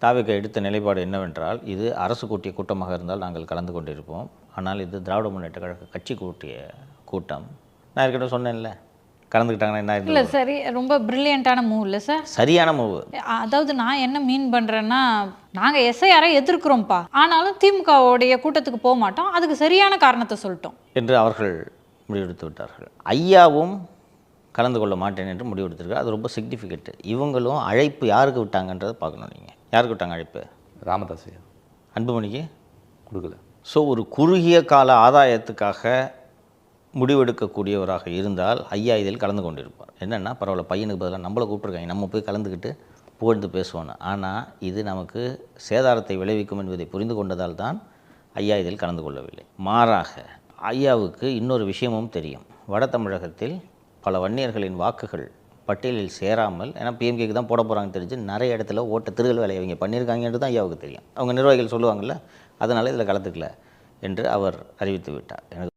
தாவேகா எடுத்த நிலைப்பாடு என்னவென்றால், இது அரசு கூட்டிய கூட்டமாக இருந்தால் நாங்கள் கலந்து கொண்டிருப்போம். ஆனால் இது திராவிட முன்னேற்ற கழக கட்சி கூட்டிய கூட்டம். நான் ஏற்கனவே சொன்னேன்ல, கலந்துக்கிட்டாங்கன்னா என்ன இல்லை ஆயிருக்கும்? சரி, ரொம்ப பிரில்லியண்ட்டான மூவ் இல்லை சார். சரியான மூவு. அதாவது நான் என்ன மீன் பண்ணுறேன்னா, நாங்கள் எஸ்ஐஆரை எதிர்க்கிறோம்ப்பா, ஆனாலும் திமுகவுடைய கூட்டத்துக்கு போக மாட்டோம், அதுக்கு சரியான காரணத்தை சொல்லிட்டோம் என்று அவர்கள் முடிவெடுத்து விட்டார்கள். ஐயாவும் கலந்து கொள்ள மாட்டேன் என்று முடிவெடுத்திருக்காரு. அது ரொம்ப சிக்னிஃபிகண்ட். இவங்களும் அழைப்பு யாருக்கு விட்டாங்கன்றதை பார்க்கணும். நீங்கள் யாருக்கு விட்டாங்க அழைப்பு? ராமதாஸ் ஐயா அன்புமணிக்கு கொடுக்கல. ஸோ ஒரு குறுகிய கால ஆதாயத்துக்காக முடிவெடுக்கக்கூடியவராக இருந்தால் ஐயா இதில் கலந்து கொண்டிருப்பார். என்னென்னா, பரவாயில்ல, பையனுக்கு பதிலாக நம்மளை கூப்பிட்ருக்காங்க, நம்ம போய் கலந்துக்கிட்டு புகழ்ந்து பேசுவோன்னு. ஆனால் இது நமக்கு சேதாரத்தை விளைவிக்கும் என்பதை புரிந்து கொண்டதால் தான் ஐயா இதில் கலந்து கொள்ளவில்லை. மாறாக ஐயாவுக்கு இன்னொரு விஷயமும் தெரியும். வட தமிழகத்தில் பல வன்னியர்களின் வாக்குகள் பட்டியலில் சேராமல், ஏன்னா பிஎம்கேக்கு தான் போட போகிறாங்கன்னு தெரிஞ்சு நிறைய இடத்துல ஓட்ட திருகல் வேலையை அவங்க பண்ணியிருக்காங்கன்றது தான் ஐயாவுக்கு தெரியும். அவங்க நிர்வாகிகள் சொல்லுவாங்கள்ல, அதனால் இதில் கலந்துக்கல என்று அவர் அறிவித்து விட்டார். எனக்கு